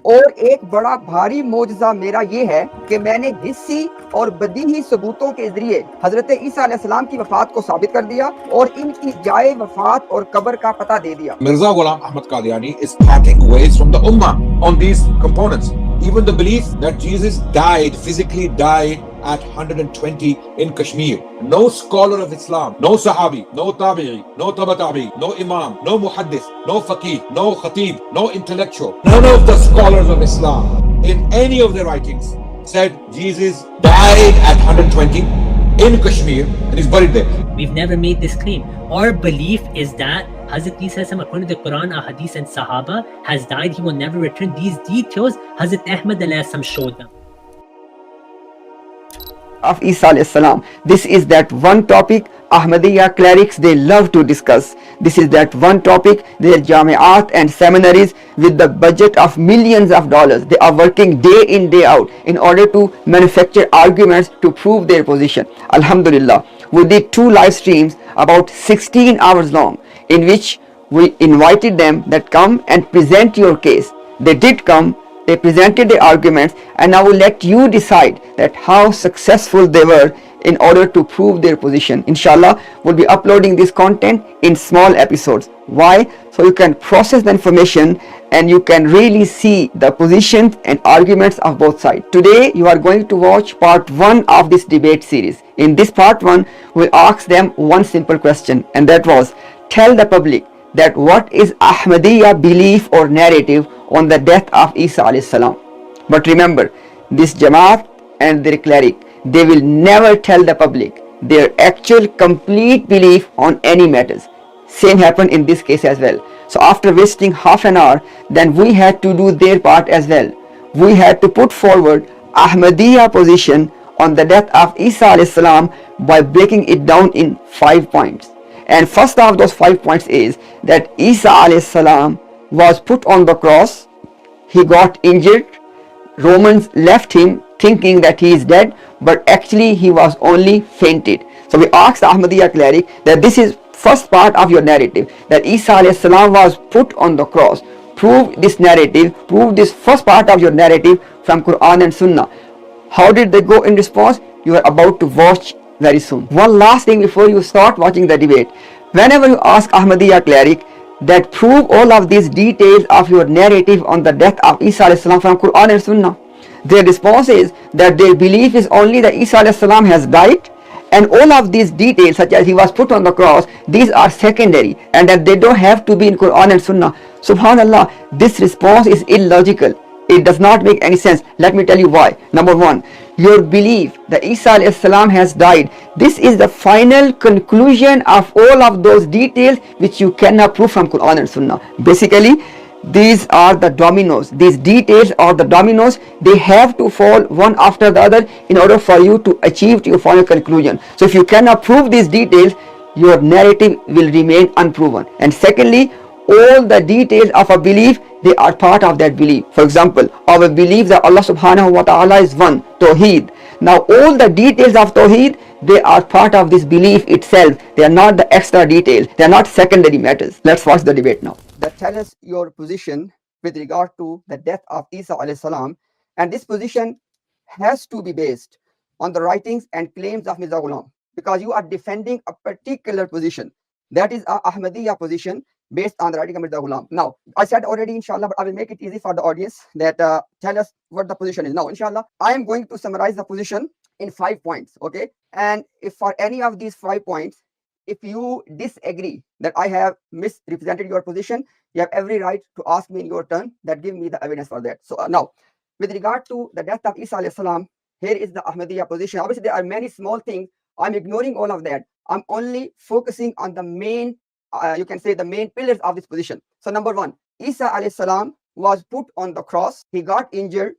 और एक बड़ा भारी मौजज़ा मेरा ये है कि मैंने हिस्सी और बदीही सबूतों के जरिए हजरत ईसा अलैहिस्सलाम की वफात को साबित कर दिया और इनकी जाए वफात और कब्र का पता दे दिया। Mirza Ghulam Ahmad Qadiani is parting ways from the Ummah on these components. Even the belief that Jesus died, physically died at 120 in Kashmir. No scholar of Islam, no Sahabi, no Tabi'i, no Tabatabi, no Imam, no Muhaddith, no Faqih, no Khatib, no intellectual, none of the scholars of Islam in any of their writings said Jesus died at 120 in Kashmir and he's buried there. We've never made this claim. Our belief is that Hazrat Isa, according to the Quran, Ahadith and Sahaba, has died. He will never return. These details Hazrat Ahmed showed them. Of Isa alayhi salam. This is that one topic Ahmadiyya clerics they love to discuss. This is that one topic their Jamiat and seminaries with the budget of millions of dollars they are working day in day out in order to manufacture arguments to prove their position. Alhamdulillah, we did 2 live streams about 16 hours long in which we invited them that come and present your case. They did come. They presented the arguments, and I will let you decide that how successful they were in order to prove their position. Inshallah, we'll be uploading this content in small episodes. Why? So you can process the information and you can really see the positions and arguments of both sides. Today, you are going to watch part 1 of this debate series. In this part 1, we'll ask them one simple question, and that was, tell the public that what is Ahmadiyya belief or narrative on the death of Isa alayhi salam. But remember, this Jamaat and their cleric, they will never tell the public their actual complete belief on any matters. Same happened in this case as well. So after wasting half an hour, then we had to do their part as well. We had to put forward Ahmadiyya position on the death of Isa alayhi salam by breaking it down in 5 points. And first of those 5 points is that Isa alayhi salam was put on the cross, he got injured, Romans left him thinking that he is dead, but actually he was only fainted. So we asked the Ahmadiyya cleric that this is first part of your narrative, that Isa alayhi salam was put on the cross. Prove this narrative, prove this first part of your narrative from Quran and Sunnah. How did they go in response? You are about to watch very soon. One last thing before you start watching the debate. Whenever you ask Ahmadiyya cleric that prove all of these details of your narrative on the death of Isa alayhi salam from Quran and Sunnah, their response is that their belief is only that Isa alayhi salam has died, and all of these details such as he was put on the cross, these are secondary and that they don't have to be in Quran and Sunnah. Subhanallah, this response is illogical. It does not make any sense. Let me tell you why. Number one, your belief that Isa alayhi salam has died, this is the final conclusion of all of those details which you cannot prove from Quran and Sunnah. Basically, these are the dominoes. These details are the dominoes. They have to fall one after the other in order for you to achieve your final conclusion. So if you cannot prove these details, your narrative will remain unproven. And secondly, all the details of a belief, they are part of that belief. For example, our belief that Allah subhanahu wa ta'ala is one, Tawheed. Now all the details of Tawheed, they are part of this belief itself. They are not the extra details. They are not secondary matters. Let's watch the debate now. That tell us your position with regard to the death of Isa alayhi salam, and this position has to be based on the writings and claims of Mirza Ghulam, because you are defending a particular position. That is a Ahmadiyya position based on the writing of Mirza Ghulam. Now, I said already, inshallah, but I will make it easy for the audience that tell us what the position is. Now, inshallah, I am going to summarize the position in 5 points, okay? And if for any of these 5 points, if you disagree that I have misrepresented your position, you have every right to ask me in your turn that give me the evidence for that. So now, with regard to the death of Isa alayhi salam, here is the Ahmadiyya position. Obviously, there are many small things. I'm ignoring all of that. I'm only focusing on the main, you can say the main pillars of this position. So number one, Isa alayhi salam was put on the cross. He got injured.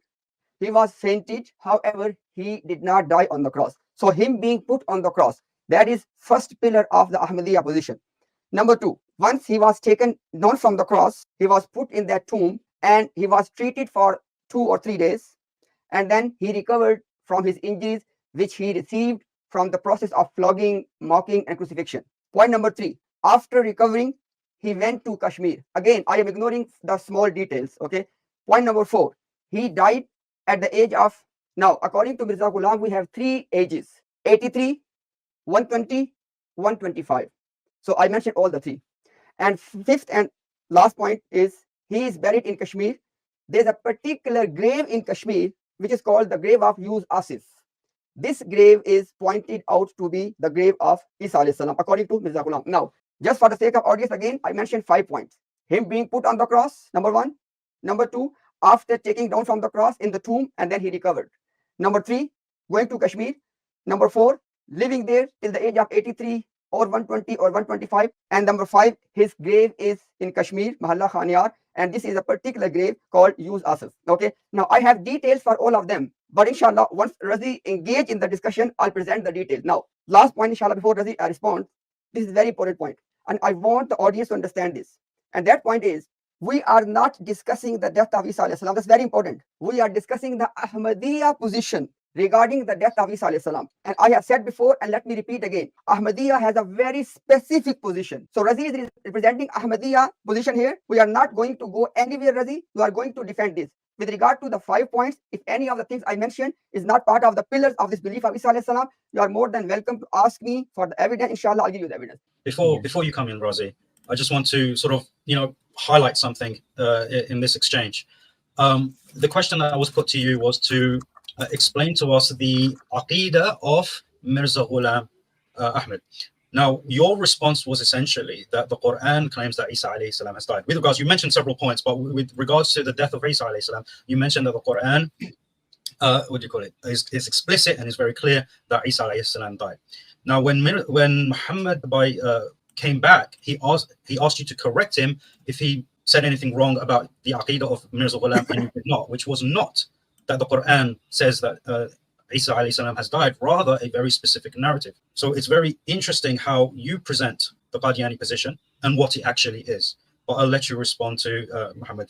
He was fainted. However, he did not die on the cross. So him being put on the cross, that is first pillar of the Ahmadiyya position. Number two, once he was taken down from the cross, he was put in that tomb and he was treated for 2 or 3 days. And then he recovered from his injuries, which he received from the process of flogging, mocking, and crucifixion. Point number 3, after recovering, he went to Kashmir. Again, I am ignoring the small details, okay? Point number 4, he died at the age of, now according to Mirza Ghulam, we have 3 ages: 83, 120, 125. So I mentioned all the 3. And fifth and last point is, he is buried in Kashmir. There's a particular grave in Kashmir which is called the grave of Yus Asif. This grave is pointed out to be the grave of Isa alayhi salam, according to Mirza Ghulam. Now, just for the sake of audience, again, I mentioned 5 points. Him being put on the cross, number 1. Number 2, after taking down from the cross in the tomb and then he recovered. Number 3, going to Kashmir. Number 4, living there till the age of 83 or 120 or 125. And number 5, his grave is in Kashmir, Mahalla Khaniyar, and this is a particular grave called Yus Asif. Okay, now I have details for all of them, but inshallah, once Razi engage in the discussion, I'll present the details. Now, last point, inshallah, before Razi responds, this is a very important point, and I want the audience to understand this. And that point is, we are not discussing the death of Isa alayhi salam. That's very important. We are discussing the Ahmadiyya position regarding the death of Isa alayhi salam. And I have said before, and let me repeat again, Ahmadiyya has a very specific position. So Razi is representing Ahmadiyya position here. We are not going to go anywhere, Razi. We are going to defend this. With regard to the 5 points, if any of the things I mentioned is not part of the pillars of this belief of Isa alayhi salam, you are more than welcome to ask me for the evidence. Inshallah, I'll give you the evidence. Before you come in, Razi, I just want to sort of, highlight something in this exchange. The question that was put to you was to explain to us the aqidah of Mirza Ghulam Ahmed. Now, your response was essentially that the Quran claims that Isa alayhi salam has died. With regards, you mentioned several points, but with regards to the death of Isa alayhi salam, you mentioned that the Quran, is explicit and is very clear that Isa alayhi salam died. Now, when Muhammad came back, he asked you to correct him if he said anything wrong about the aqidah of Mirza Ghulam, and you did not, which was not that the Quran says that Isa alayhi salam has died, rather a very specific narrative. So it's very interesting how you present the Qadiani position and what it actually is. But I'll let you respond to Muhammad.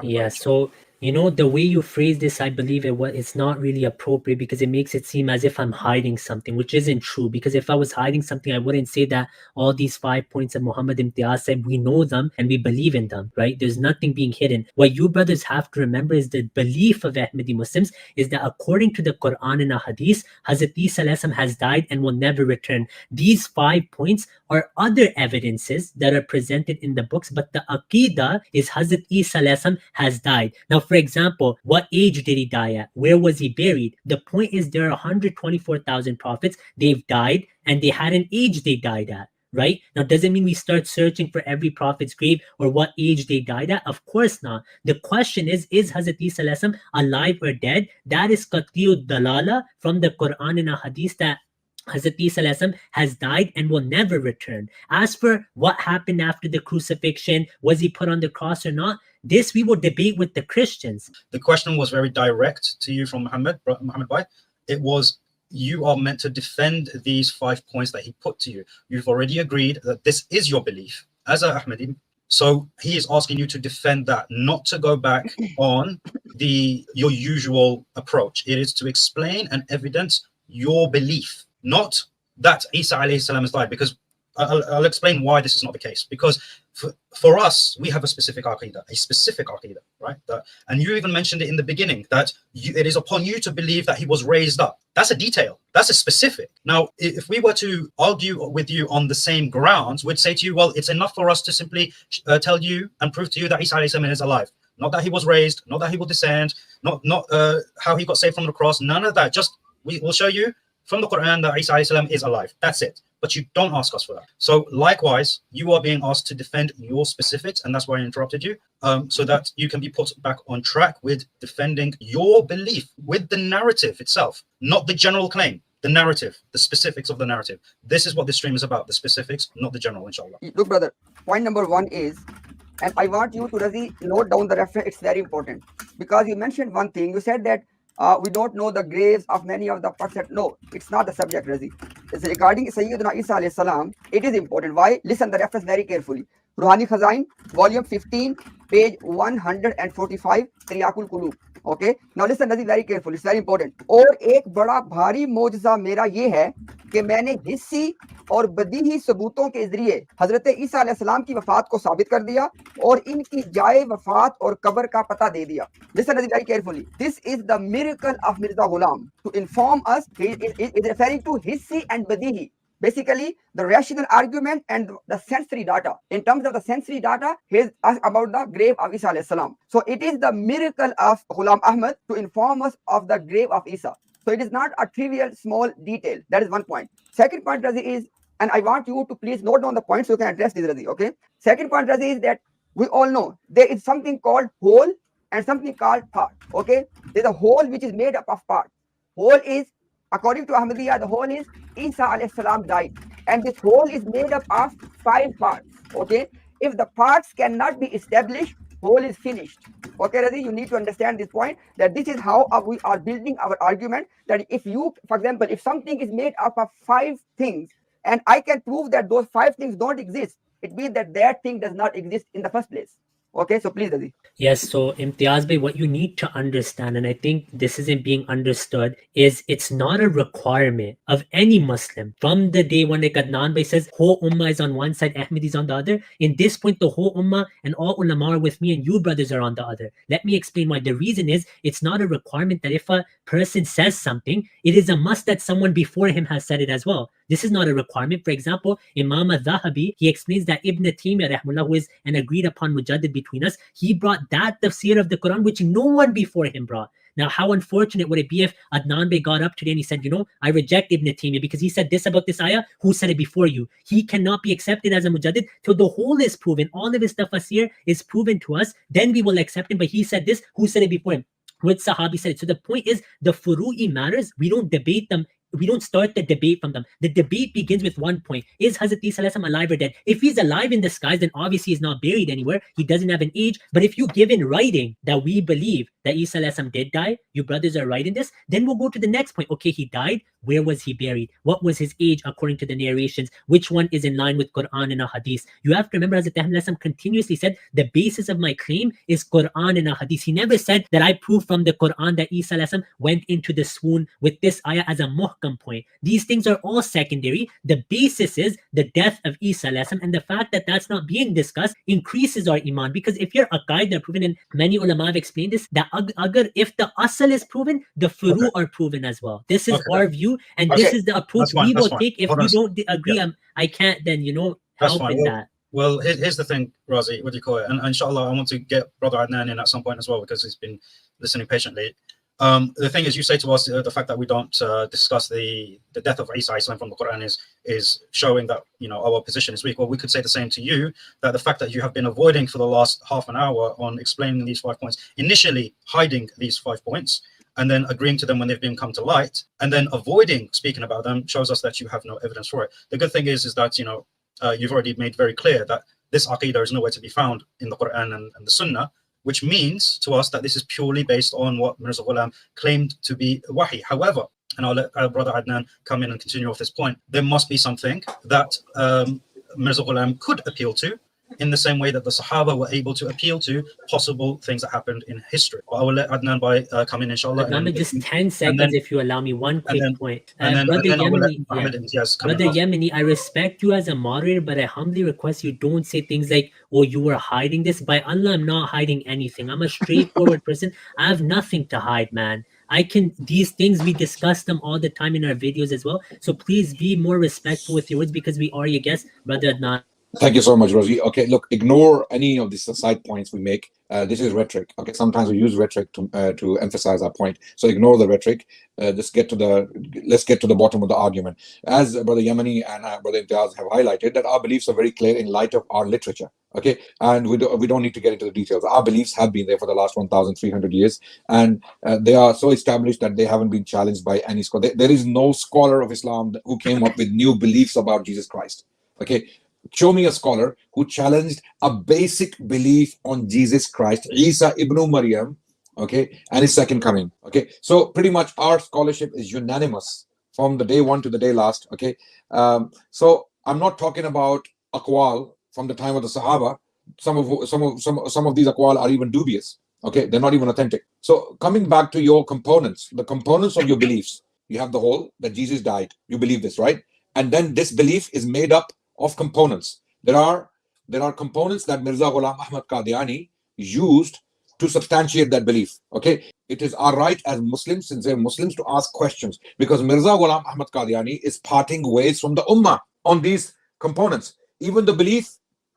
Yeah, so the way you phrase this, I believe it's not really appropriate, because it makes it seem as if I'm hiding something, which isn't true. Because if I was hiding something, I wouldn't say that all these 5 points that Muhammad Imtiaz said, we know them and we believe in them, right? There's nothing being hidden. What you brothers have to remember is the belief of Ahmadi Muslims is that according to the Quran and Hadith, Hazrat Isa alayhi salam has died and will never return. These 5 points are other evidences that are presented in the books, but the Aqidah is Hazrat Isa alayhi salam has died. Now, for example, what age did he die at? Where was he buried? The point is, there are 124,000 prophets. They've died and they had an age they died at, right? Now, doesn't mean we start searching for every prophet's grave or what age they died at. Of course not. The question is Hazrat Isa alayhi salam alive or dead? That is qat'iyud dalala from the Quran and Hadith, that Hazrat Isa alayhi salam has died and will never return. As for what happened after the crucifixion, was he put on the cross or not? This we will debate with the Christians. The question was very direct to you from Muhammad Bhai. It was, you are meant to defend these 5 points that he put to you. You've already agreed that this is your belief as a Ahmadi. So he is asking you to defend that, not to go back on your usual approach. It is to explain and evidence your belief, not that Isa alayhi salam has died, because I'll explain why this is not the case. Because for us, we have a specific aqidah, right? And you even mentioned it in the beginning, that it is upon you to believe that he was raised up. That's a detail. That's a specific. Now, if we were to argue with you on the same grounds, we'd say to you, well, it's enough for us to simply tell you and prove to you that Isa alayhi salam is alive. Not that he was raised, not that he will descend, not how he got saved from the cross, none of that. Just we will show you from the Quran that Isa alayhi salam is alive. That's it. But you don't ask us for that. So likewise, you are being asked to defend your specifics, and that's why I interrupted you, so that you can be put back on track with defending your belief with the narrative itself, not the general claim, the narrative, the specifics of the narrative. This is what this stream is about, the specifics, not the general, inshallah. Look, brother, point number 1 is, and I want you to, Razi, note down the reference. It's very important, because you mentioned one thing. You said that we don't know the graves of many of the prophets. No, it's not the subject, Razi. It's regarding Sayyidina Isa alayhi salam. It is important. Why? Listen the reference very carefully. Ruhani Khazain, volume 15, page 145, Triyakul Qulub. Okay, now listen very carefully, it's very important. और एक बड़ा भारी मौजज़ा मेरा ये है कि मैंने हिस्सी और बदीही सबूतों के जरिए हजरत ईसा अलैहिस्सलाम की वफात को साबित कर दिया और इनकी जाए वफात और कब्र का पता दे दिया. Listen very carefully. This is the miracle of Mirza Ghulam. To inform us, he is referring to hissi and badihi. Basically, the rational argument and the sensory data. In terms of the sensory data, he is about the grave of Isa alayhi salam. So it is the miracle of Ghulam Ahmed to inform us of the grave of Isa. So it is not a trivial small detail. That is one point. Second point, Razi, is, and I want you to please note down the points so you can address this, Razi. Okay. Second point, Razi, is that we all know there is something called whole and something called part. Okay. There is a whole which is made up of parts. Whole is, according to Ahmadiyya, the whole is Isa alayhi salam died, and this whole is made up of 5 parts. Okay, if the parts cannot be established, whole is finished. Okay, Razi, you need to understand this point, that this is how we are building our argument. That if you, for example, if something is made up of 5 things, and I can prove that those 5 things don't exist, it means that that thing does not exist in the first place. Okay, so please, Razi. Yes, so Imtiaz Bhai, what you need to understand, and I think this isn't being understood, is it's not a requirement of any Muslim. From the day when Adnan Bhai says, whole ummah is on one side, Ahmed is on the other, in this point, the whole ummah and all ulama are with me and you brothers are on the other. Let me explain why. The reason is, it's not a requirement that if a person says something, it is a must that someone before him has said it as well. This is not a requirement. For example, Imam al-Dhahabi, he explains that Ibn Taymiyyah, rahmullah, who is an agreed upon mujaddid between us, he brought that tafsir of the Quran which no one before him brought. Now, how unfortunate would it be if Adnan Bey got up today and he said, you know, I reject Ibn Taymiyyah because he said this about this ayah. Who said it before you? He cannot be accepted as a mujaddid till the whole is proven. All of his tafsir is proven to us. Then we will accept him. But he said this. Who said it before him? Which Sahabi said it? So the point is, the furu'i matters. We don't debate them. We don't start the debate from them. The debate begins with one point. Is Hazrat Isa alive or dead? If he's alive in the skies, then obviously he's not buried anywhere. He doesn't have an age. But if you give in writing that we believe that Isa did die, you brothers are right in this, then we'll go to the next point. Okay, he died. Where was he buried? What was his age according to the narrations? Which one is in line with Quran and a hadith? You have to remember, Hazrat Ahmed continuously said, the basis of my claim is Quran and a hadith. He never said that I prove from the Quran that Isa went into the swoon with this ayah as a muhkam point. These things are all secondary. The basis is the death of Isa and the fact that that's not being discussed increases our iman, because if your aqaid are proven, and many ulama have explained this, that agar if the asal is proven, the furu are proven as well. This is our view, and this is the approach we will take. If you don't agree, I can't then, help in that. Well, here's the thing, Razi, what do you call it? And inshallah, I want to get Brother Adnan in at some point as well, because he's been listening patiently. The thing is, you say to us the fact that we don't discuss the death of Isa from the Quran is showing that our position is weak. Well, we could say the same to you, that the fact that you have been avoiding for the last half an hour on explaining these 5 points, initially hiding these 5 points, and then agreeing to them when they've been come to light, and then avoiding speaking about them, shows us that you have no evidence for it. The good thing is that you've already made very clear that this aqidah is nowhere to be found in the Quran and the Sunnah, which means to us that this is purely based on what Mirza Ghulam claimed to be wahi. However, and I'll let Brother Adnan come in and continue off this point, there must be something that Mirza Ghulam could appeal to, in the same way that the Sahaba were able to appeal to possible things that happened in history. But I will let Adnan come in, inshallah. Adnan, just 10 seconds, then, if you allow me, one quick point. Brother Yemeni, I respect you as a moderator, but I humbly request you don't say things like, oh, you were hiding this. By Allah, I'm not hiding anything. I'm a straightforward person. I have nothing to hide, man. These things, we discuss them all the time in our videos as well. So please be more respectful with your words, because we are your guests. Brother Adnan. Thank you so much, Rosie. Okay, look, ignore any of these side points we make. This is rhetoric. Okay, sometimes we use rhetoric to emphasize our point. So ignore the rhetoric. Let's get to the bottom of the argument. As Brother Yemeni and Brother Imtiaz have highlighted, that our beliefs are very clear in light of our literature. Okay, and we don't need to get into the details. Our beliefs have been there for the last 1,300 years, and they are so established that they haven't been challenged by any scholar. There is no scholar of Islam who came up with new beliefs about Jesus Christ. Okay. Show me a scholar who challenged a basic belief on Jesus Christ, Isa ibn Maryam, okay, and his second coming. Okay, so pretty much our scholarship is unanimous from the day one to the day last. Okay, so I'm not talking about aqwal from the time of the Sahaba. Some of these aqwal are even dubious. Okay, they're not even authentic. So coming back to your components, the components of your beliefs, you have the whole that Jesus died. You believe this, right? And then this belief is made up of components. There are components that Mirza Ghulam Ahmad Qadiani used to substantiate that belief. Okay, it is our right as Muslims, sincere Muslims, to ask questions, because Mirza Ghulam Ahmad Qadiani is parting ways from the Ummah on these components. Even the belief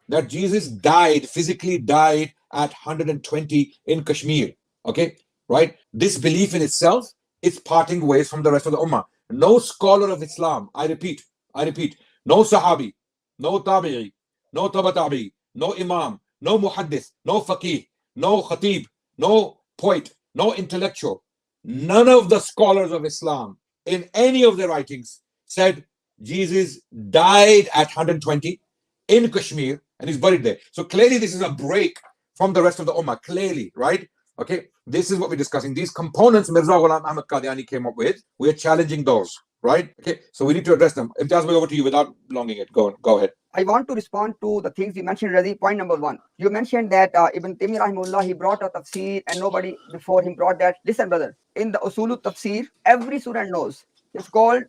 that Jesus died, physically died at 120 in Kashmir. Okay, right? This belief in itself is parting ways from the rest of the Ummah. No scholar of Islam, I repeat, no Sahabi, no Tabi'i, no Tabatabi, no Imam, no Muhaddith, no Faqih, no Khatib, no poet, no intellectual, none of the scholars of Islam in any of their writings said Jesus died at 120 in Kashmir and he's buried there. So clearly this is a break from the rest of the Ummah, clearly, right? Okay, this is what we're discussing. These components Mirza Ghulam Ahmad Qadiani came up with, we're challenging those, right? Okay, so we need to address them. Imtiaz, over to you without prolonging it. Go ahead. I want to respond to the things you mentioned, Razi. Point number one, you mentioned that Ibn Taymiyyah Rahimahullah, he brought a tafsir and nobody before him brought that. Listen, brother, in the Usul tafsir, every student knows it's called,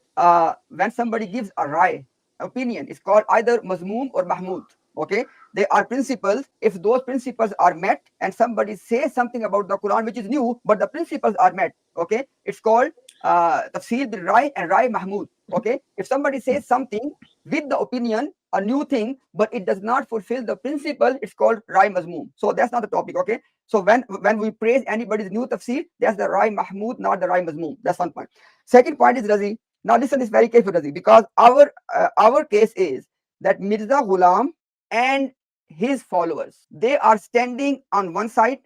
when somebody gives a rai, opinion, it's called either mazmoom or mahmud. Okay, they are principles. If those principles are met and somebody says something about the Quran which is new, but the principles are met, okay, it's called tafsir bil rai and rai mahmud. Okay, if somebody says something with the opinion, a new thing, but it does not fulfill the principle, it's called rai mazmoom. So that's not the topic. Okay, so when we praise anybody's new tafsir, that's the rai mahmud, not the rai mazmoom. That's one point. Second point is, Razi, now listen this very carefully, Razi, because our case is that Mirza Ghulam and his followers, they are standing on one side,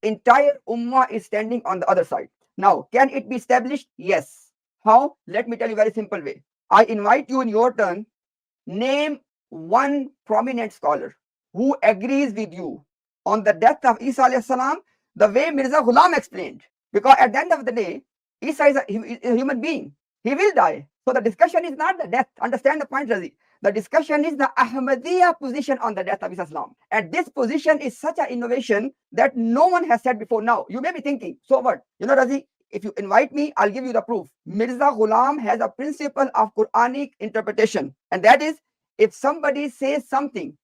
entire ummah is standing on the other side. Now, can it be established? Yes. How? Let me tell you very simple way. I invite you in your turn, name one prominent scholar who agrees with you on the death of Isa alayhi salam the way Mirza Ghulam explained. Because at the end of the day, Isa is a human being. He will die. So the discussion is not the death. Understand the point, Razi. The discussion is the Ahmadiyya position on the death of Islam. And this position is such an innovation that no one has said before. Now, you may be thinking, so what? You know, Razi, if you invite me, I'll give you the proof. Mirza Ghulam has a principle of Quranic interpretation. And that is, if somebody says something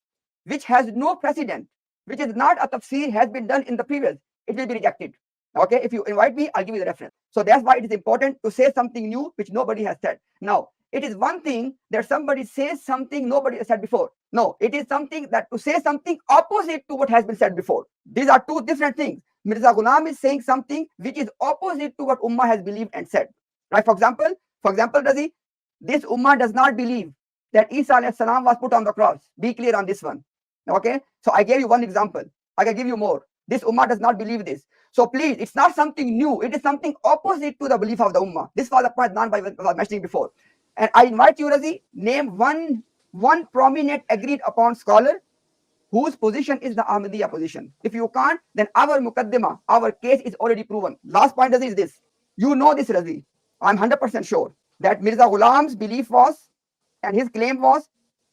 which has no precedent, which is not a tafsir, has been done in the previous, it will be rejected. Okay, if you invite me, I'll give you the reference. So that's why it is important to say something new which nobody has said. Now, it is one thing that somebody says something nobody has said before. No, it is something that to say something opposite to what has been said before. These are two different things. Mirza Ghulam is saying something which is opposite to what Ummah has believed and said. Right? For example, Razi, this Ummah does not believe that Isa alayhi salam was put on the cross. Be clear on this one. Okay? So I gave you one example. I can give you more. This Ummah does not believe this. So please, it's not something new. It is something opposite to the belief of the Ummah. This was the point I was mentioning before. And I invite you, Razi, name one prominent agreed upon scholar whose position is the Ahmadiyya position. If you can't, then our muqaddimah, our case is already proven. Last point, Razi, is this. You know this, Razi. I'm 100% sure that Mirza Ghulam's belief was, and his claim was,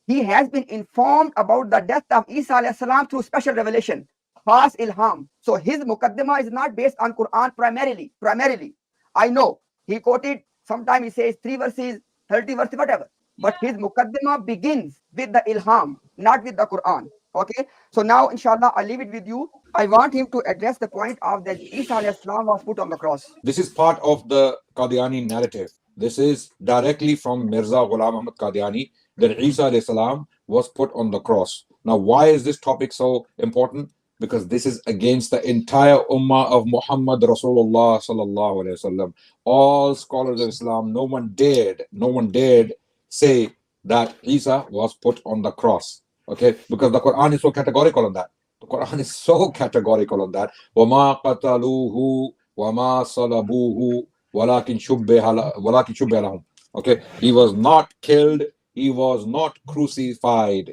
he has been informed about the death of Isa alayhi salam through special revelation. Khas ilham. So his muqaddimah is not based on Quran primarily. I know he quoted, sometimes he says 3 verses, 30 verses, whatever. But his muqaddimah begins with the ilham, not with the Quran. Okay. So now, inshallah, I'll leave it with you. I want him to address the point of that Isa alayhi salam was put on the cross. This is part of the Qadiani narrative. This is directly from Mirza Ghulam Ahmad Qadiani that Isa alayhi salam was put on the cross. Now, why is this topic so important? Because this is against the entire ummah of Muhammad Rasulullah sallallahu alaihi wasallam. All scholars of Islam, no one dared say that Isa was put on the cross. Okay, because the Quran is so categorical on that. The Quran is so categorical on that. وَمَا قَتَلُوهُ وَمَا صَلَبُوهُ وَلَكِنْ شُبِّهَ لَهُمْ. Okay, he was not killed. He was not crucified.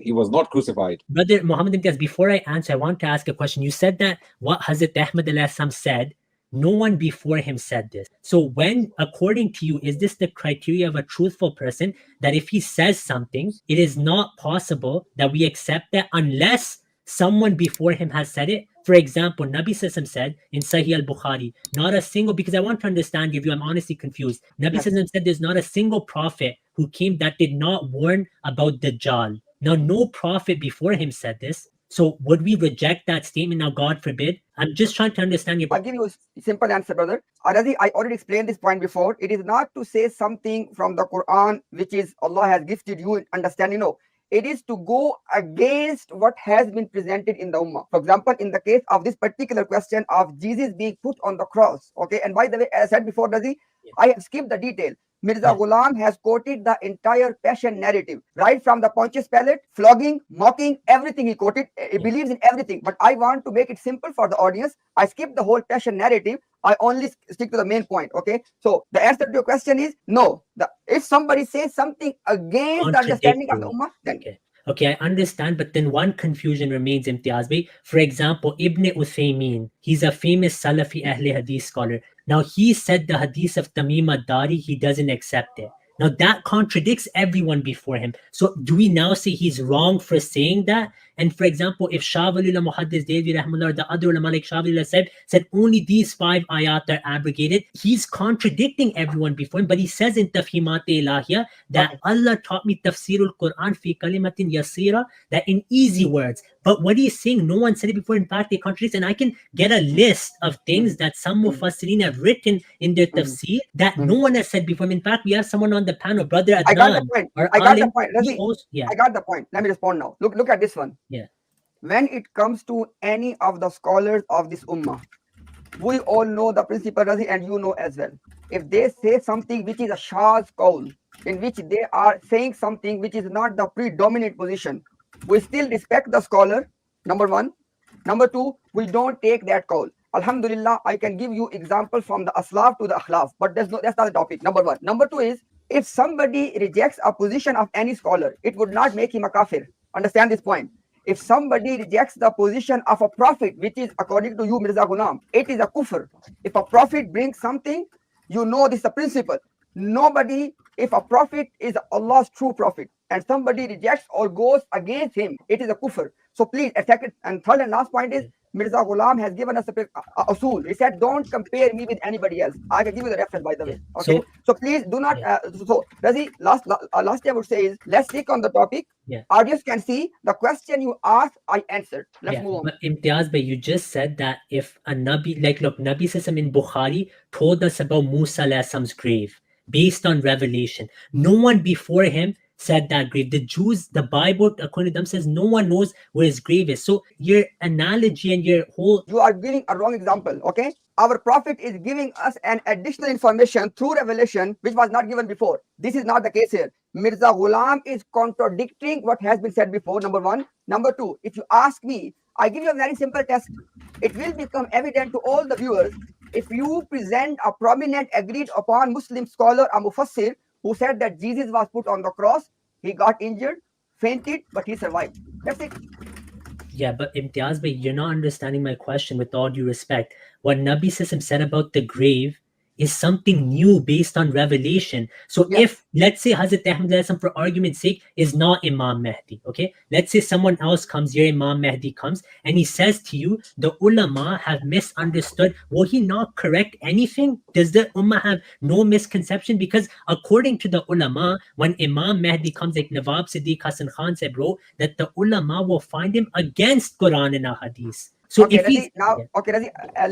Brother Muhammad Imtiaz, before I answer, I want to ask a question. You said that what Hazrat Ahmed alayhi salam said, no one before him said this. So when, according to you, is this the criteria of a truthful person, that if he says something, it is not possible that we accept that unless someone before him has said it? For example, Nabi Sallallahu said in Sahih al-Bukhari, not a single, because I want to understand your view, I'm honestly confused. Nabi Yes. Sallallahu said there's not a single prophet who came that did not warn about Dajjal. Now, no prophet before him said this. So would we reject that statement now, God forbid? I'm just trying to understand your... I'll give you a simple answer, brother. Razi, I already explained this point before. It is not to say something from the Quran, which is Allah has gifted you understanding. No, it is to go against what has been presented in the Ummah. For example, in the case of this particular question of Jesus being put on the cross. Okay, and by the way, as I said before, Razi, I have skipped the detail. Mirza Ghulam has quoted the entire passion narrative, right from the Pontius Pilate, flogging, mocking, everything he quoted. He believes in everything. But I want to make it simple for the audience. I skipped the whole passion narrative. I only stick to the main point. Okay. So the answer to your question is no. If somebody says something against the understanding of the Ummah, then Okay, I understand, but then one confusion remains, Imtiaz Bhai. For example, Ibn Uthaymeen, he's a famous Salafi Ahle Hadith scholar. Now, he said the Hadith of Tamim ad-Dari, he doesn't accept it. Now, that contradicts everyone before him. So, do we now say he's wrong for saying that? And for example, if Shah Waliullah Muhaddis Devi Rahimahullah or the other ulama like Shah Waliullah said only these 5 ayat are abrogated, he's contradicting everyone before him. But he says in Tafhimat-e Ilahiyya that Allah taught me tafsirul Quran fi kalimatin yasira, that in easy words. But what he's saying, no one said it before. In fact, they contradict. And I can get a list of things that some Mufassirin have written in their tafsir that no one has said before. In fact, we have someone on the panel, Brother Adnan. I got the point. I got the point. Razi, I got the point. Let me respond now. Look at this one. Yeah. When it comes to any of the scholars of this ummah, we all know the principle, Razi, and you know as well. If they say something which is a Shah's qawl, in which they are saying something which is not the predominant position, we still respect the scholar, number one. Number two, we don't take that call. Alhamdulillah, I can give you examples from the Aslaf to the Akhlaf, but that's not the topic, number one. Number two is, if somebody rejects a position of any scholar, it would not make him a kafir. Understand this point. If somebody rejects the position of a prophet, which is according to you, Mirza Ghulam, it is a kufr. If a prophet brings something, you know this is a principle. Nobody, if a prophet is Allah's true prophet and somebody rejects or goes against him, it is a kufr. So please, second and third and last point is, Mirza Ghulam has given us a usul. He said, don't compare me with anybody else. I can give you the reference, by the way. Okay. So please do not. So Razi, last thing I would say is, let's stick on the topic. Audience can see the question you asked, I answered. Let's move on. But Imtiaz, but you just said that if a Nabi, like look, Nabi Sallallahu in Bukhari told us about Musa Alayhi's grave based on revelation. No one before him said that grave. The Jews, the Bible, according to them, says no one knows where his grave is. So your analogy and your whole... You are giving a wrong example, okay? Our prophet is giving us an additional information through revelation, which was not given before. This is not the case here. Mirza Ghulam is contradicting what has been said before, number one. Number two, if you ask me, I give you a very simple test. It will become evident to all the viewers if you present a prominent, agreed upon Muslim scholar, a mufassir, who said that Jesus was put on the cross, he got injured, fainted, but he survived. That's it. Yeah, but Imtiaz, but you're not understanding my question with all due respect. What Nabi Sallallahu said about the grave is something new based on revelation. So if, let's say, Hazrat Ahmed, for argument's sake, is not Imam Mahdi, okay? Let's say someone else comes, your Imam Mahdi comes, and he says to you, the ulama have misunderstood. Will he not correct anything? Does the ummah have no misconception? Because according to the ulama, when Imam Mahdi comes, like Nawab Siddiq Hassan Khan said, bro, that the ulama will find him against Quran and Ahadith. So okay, if he's... Razi,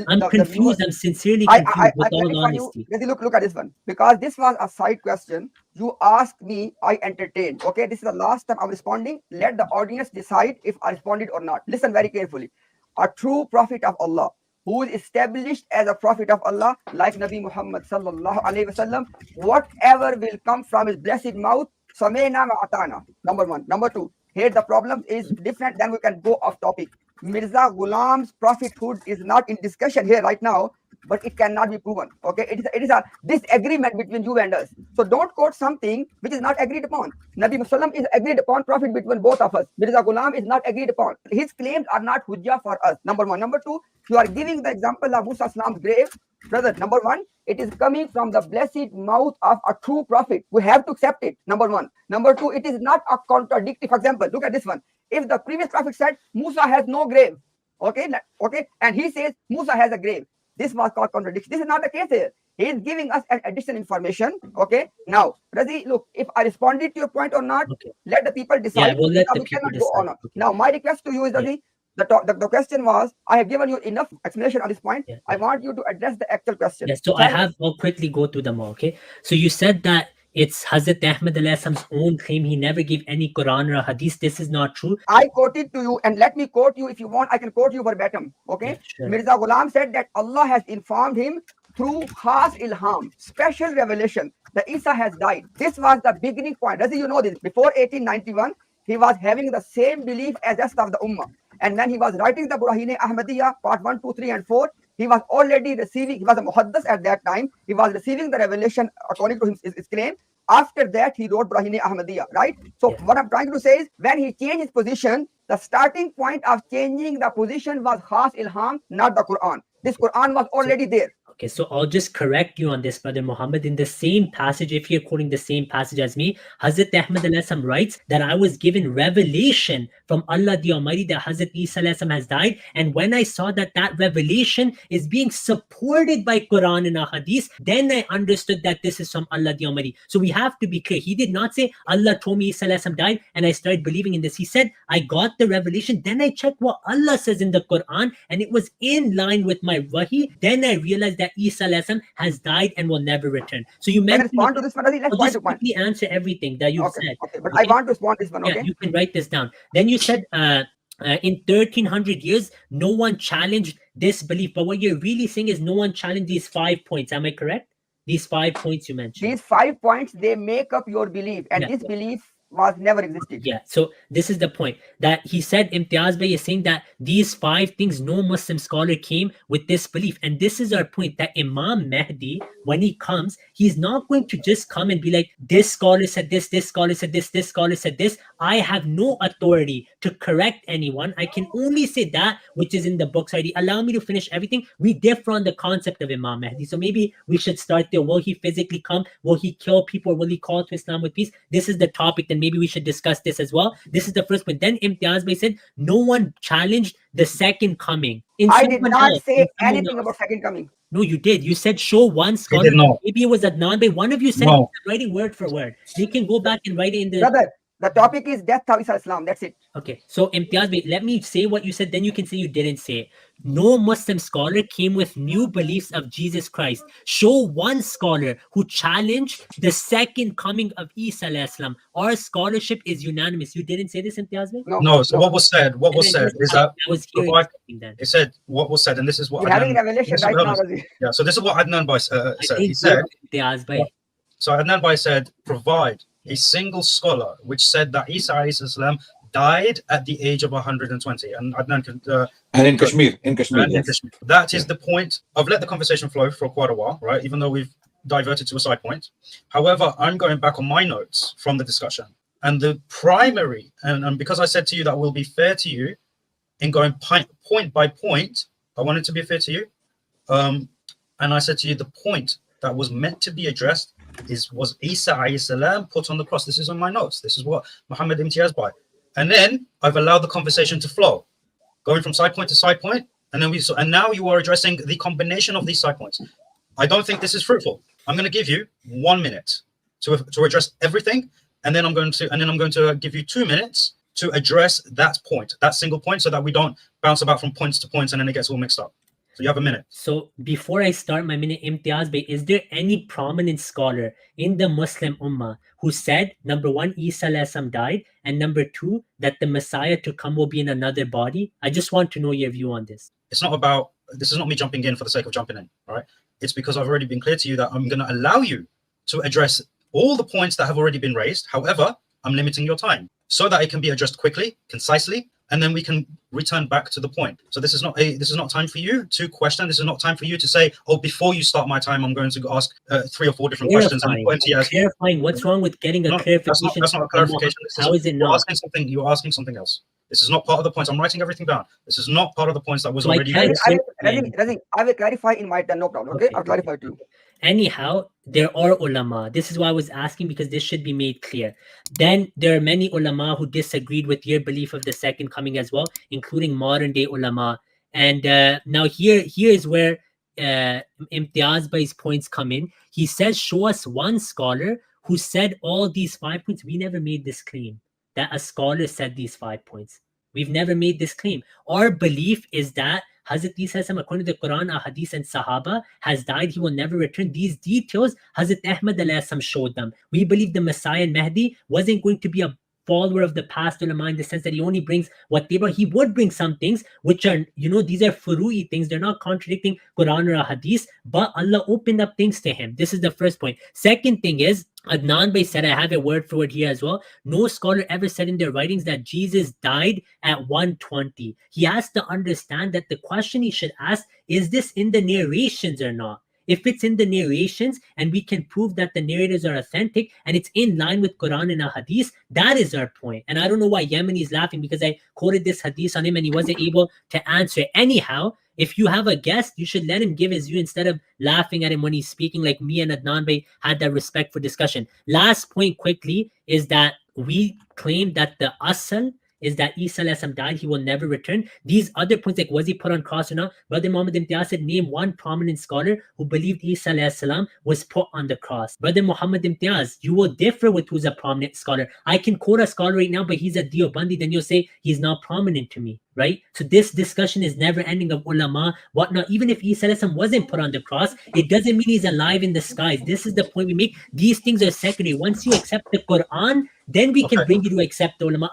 I'm confused. I'm sincerely confused with all honesty. Razi, look at this one. Because this was a side question. You asked me, I entertained. Okay, this is the last time I'm responding. Let the audience decide if I responded or not. Listen very carefully. A true prophet of Allah, who is established as a prophet of Allah, like Nabi Muhammad sallallahu alaihi wasallam, whatever will come from his blessed mouth, Samena ma'atana. Number one. Number two, here the problem is different, then we can go off topic. Mirza Ghulam's prophethood is not in discussion here right now, but it cannot be proven. Okay, it is a disagreement between you and us. So don't quote something which is not agreed upon. Nabi Musallam is agreed upon prophet between both of us. Mirza Ghulam is not agreed upon. His claims are not hujjah for us. Number one. Number two, you are giving the example of Musa Aslam's grave. Brother, number one, it is coming from the blessed mouth of a true prophet. We have to accept it. Number one. Number two, it is not a contradictory. For example, look at this one. If the previous prophet said Musa has no grave, Okay, okay, and he says Musa has a grave. This was called contradiction. This is not the case here. He is giving us an additional information. Okay, now Razi, look, if I responded to your point or not, Okay. let the people decide. Yeah, we'll let the We people cannot go on. decide. Okay. Now, my request to you is, Razi, the question was, I have given you enough explanation on this point. Yeah, I want you to address the actual question. Yes, so I'll quickly go through them all, okay? So you said that it's Hazrat Ahmed Alayhi's own claim. He never gave any Quran or a Hadith. This is not true. I quoted to you, and let me quote you if you want. I can quote you verbatim. Okay, Yeah, sure. Mirza Ghulam said that Allah has informed him through khas ilham, special revelation, that Isa has died. This was the beginning point. Does you know this? Before 1891, he was having the same belief as rest of the ummah. And when he was writing the Burahine Ahmadiyya, part 1, 2, 3, and 4, he was already receiving, he was a muhaddis at that time. He was receiving the revelation according to his claim. After that, he wrote Burahine Ahmadiyya, right? So what I'm trying to say is, when he changed his position, the starting point of changing the position was khas ilham, not the Quran. This Quran was already there. Okay, so I'll just correct you on this, Brother Muhammad. In the same passage, if you're quoting the same passage as me, Hazrat Ahmed Alayhi writes that I was given revelation from Allah the Almighty that Hazrat Isa Alayhi has died. And when I saw that that revelation is being supported by Quran and Hadith, then I understood that this is from Allah the Almighty. So we have to be clear. He did not say Allah told me Isa Alayhi died and I started believing in this. He said, I got the revelation, then I checked what Allah says in the Quran and it was in line with my wahi. Then I realized that Isa Alayhi has died and will never return. So you mentioned, respond to this one, let's just quickly answer everything that you said. Okay, but I want to respond to this one. Yeah, you can write this down. Then you said in 1300 years, no one challenged this belief. But what you're really saying is no one challenged these 5 points. Am I correct? These 5 points you mentioned. These 5 points, they make up your belief. And this belief was never existed. Yeah, so this is the point that he said. Imtiaz Bhai is saying that these 5 things, no Muslim scholar came with this belief. And this is our point, that Imam Mahdi, when he comes, he's not going to just come and be like, this scholar said this scholar said this scholar said this. I have no authority to correct anyone. I can only say that which is in the books already. Allow me to finish everything. We differ on the concept of Imam Mahdi. So maybe we should start there. Will he physically come? Will he kill people? Or will he call to Islam with peace? This is the topic. Then maybe we should discuss this as well. This is the first point. Then Imtiaz Bhai said, no one challenged the second coming. I did not say anything about second coming. No, you did. You said show one scholar. Maybe it was Adnan Bhai. One of you said writing word for word. They can go back and write it in the... Brother, the topic is death of Islam. That's it. Okay. So Imtiaz Bhai, let me say what you said. Then you can say you didn't say it. No Muslim scholar came with new beliefs of Jesus Christ. Show one scholar who challenged the second coming of Isa alayhi salam. Our scholarship is unanimous. You didn't say this, Imtiaz Bhai? No. So what was said is that it said what was said, and this is what you're having revelation right now. Yeah. So this is what Adnan Bhai said. He said, so Adnan Bhai said, provide a single scholar which said that Isa alayhi salam died at the age of 120, and Adnan and in Kashmir, yes. That is the point. I've let the conversation flow for quite a while, right? Even though we've diverted to a side point. However, I'm going back on my notes from the discussion, and the primary, and because I said to you that we'll be fair to you in going point by point, I wanted to be fair to you, and I said to you the point that was meant to be addressed was Isa alayhi salam put on the cross. This is on my notes. This is what Muhammad Imtiaz Bhai. And then I've allowed the conversation to flow, going from side point to side point, and then and now you are addressing the combination of these side points. I don't think this is fruitful. I'm going to give you 1 minute to address everything, and then I'm going to give you 2 minutes to address that point, that single point, so that we don't bounce about from points to points and then it gets all mixed up. So you have a minute. So before I start my minute, Imtiaz Bhai, is there any prominent scholar in the Muslim Ummah who said, number 1, Isa alayhi salam died, and number 2, that the Messiah to come will be in another body? I just want to know your view on this. It's not about, this is not me jumping in for the sake of jumping in, all right? It's because I've already been clear to you that I'm going to allow you to address all the points that have already been raised. However, I'm limiting your time so that it can be addressed quickly, concisely, and then we can return back to the point. So this is not time for you to question. This is not time for you to say, oh, before you start my time, I'm going to ask 3 or 4 different questions. Clarifying. What's wrong with getting a clarification? That's not a clarification. How is it not? You're asking something else. This is not part of the points. I'm writing everything down. This is not part of the points that was So I already can't raised. Razi, I will clarify in my turn, no problem. Okay, I'll clarify to you. Anyhow, there are ulama. This is why I was asking, because this should be made clear. Then there are many ulama who disagreed with your belief of the second coming as well, including modern day ulama. And now here is where Imtiaz Bhai's points come in. He says, show us one scholar who said all these 5 points. We never made this claim that a scholar said these 5 points. We've never made this claim. Our belief is that Hazrat Isa, according to the Quran, Hadith, and Sahaba, has died. He will never return. These details, Hazrat Ahmed showed them. We believe the Messiah and Mahdi wasn't going to be a follower of the past ulama in the sense that he only brings what they brought. He would bring some things which are, these are furu'i things. They're not contradicting Quran or Hadith, but Allah opened up things to him. This is the first point. Second thing is, Adnan Bhai said, I have a word for it here as well. No scholar ever said in their writings that Jesus died at 120. He has to understand that the question he should ask, is this in the narrations or not? If it's in the narrations and we can prove that the narrators are authentic and it's in line with Quran and Hadith, that is our point. And I don't know why Yemeni is laughing, because I quoted this Hadith on him and he wasn't able to answer. Anyhow, if you have a guest, you should let him give his view instead of laughing at him when he's speaking, like me and Adnan Bhai had that respect for discussion. Last point quickly is that we claim that the asal is that Isa died, he will never return. These other points, like was he put on cross or not, Brother Muhammad Imtiaz said, name one prominent scholar who believed Isa was put on the cross. Brother Muhammad Imtiaz, you will differ with who's a prominent scholar. I can quote a scholar right now, but he's a Deobandi, then you'll say he's not prominent to me, right? So this discussion is never ending of ulama, whatnot. Even if Isa wasn't put on the cross, it doesn't mean he's alive in the skies. This is the point we make. These things are secondary. Once you accept the Quran, then we can bring you to accept the ulama.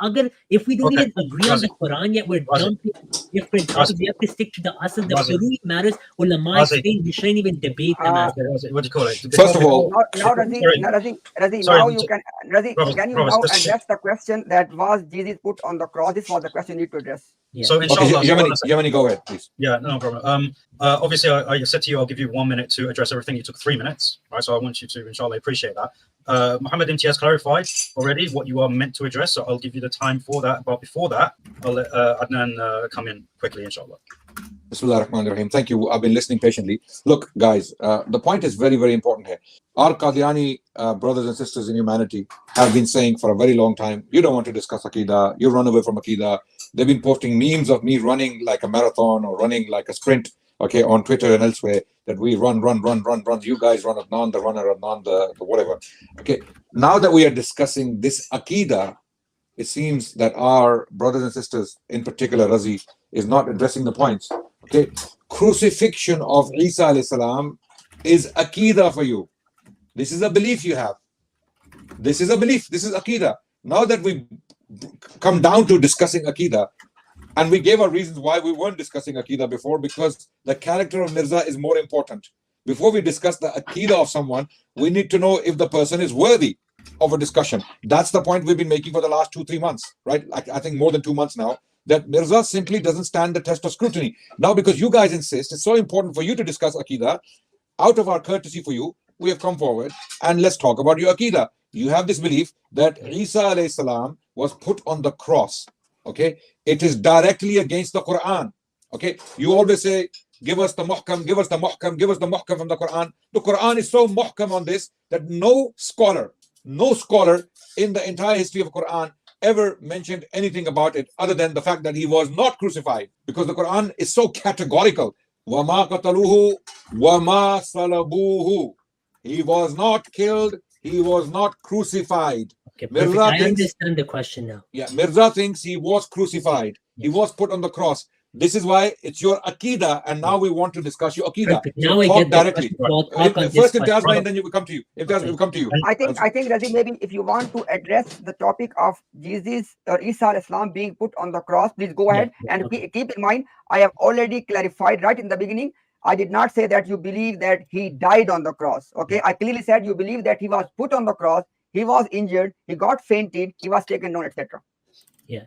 If we don't even agree on the Quran yet, we're jumping different topics. We have to stick to the asl. The furu'i matters. Ulama explain. We shouldn't even debate them. What do you call it? First of all, now Razi, can you now address the question that was Jesus put on the cross? This was the question you need to address. Yeah. So inshallah, Yemeni, go ahead, please. Yeah, no problem. Obviously, I said to you, I'll give you 1 minute to address everything. You took 3 minutes, right? So I want you to, inshallah, appreciate that. Muhammad Imtiaz clarified already what you are meant to address, so I'll give you the time for that. But before that, I'll let Adnan come in quickly, inshallah. Bismillah ar-Rahman ar-Rahim. Thank you. I've been listening patiently. Look, guys, the point is very, very important here. Our Qadiani brothers and sisters in humanity have been saying for a very long time, you don't want to discuss Aqidah, you run away from Aqidah. They've been posting memes of me running like a marathon or running like a sprint, okay, on Twitter and elsewhere, that we run. You guys run Adnan, the runner, Adnan, the whatever. Okay, now that we are discussing this Aqidah, it seems that our brothers and sisters, in particular Razi, is not addressing the points. Okay, crucifixion of Isa alayhi salam is Aqidah for you. This is a belief you have. This is a belief. This is Aqidah. Now that we come down to discussing Aqidah, and we gave our reasons why we weren't discussing Aqidah before, because the character of Mirza is more important. Before we discuss the Aqidah of someone, we need to know if the person is worthy of a discussion. That's the point we've been making for the last 2-3 months, right? I think more than 2 months now, that Mirza simply doesn't stand the test of scrutiny. Now, because you guys insist, it's so important for you to discuss Aqidah, out of our courtesy for you, we have come forward and let's talk about your Aqidah. You have this belief that Isa alayhi salam was put on the cross. Okay, it is directly against the Quran. Okay, you always say, give us the muhkam, give us the muhkam, give us the muhkam from the Quran. The Quran is so muhkam on this that no scholar in the entire history of Quran ever mentioned anything about it other than the fact that he was not crucified, because the Quran is so categorical. وَمَا قَتَلُوهُ وَمَا صَلَبُوهُ. He was not killed, he was not crucified. Okay, perfect. I understand the question now. Yeah, Mirza thinks he was crucified. Yes. He was put on the cross. This is why it's your Aqidah, and now we want to discuss your Aqidah. Now I get directly. First Imtiaz, and then you will come to you. Imtiaz, will come to you. I think Razi, maybe if you want to address the topic of Jesus or Isa al-Islam being put on the cross, please go ahead and keep in mind, I have already clarified right in the beginning. I did not say that you believe that he died on the cross. Okay, I clearly said you believe that he was put on the cross, he was injured, he got fainted, he was taken down, etc. Yeah.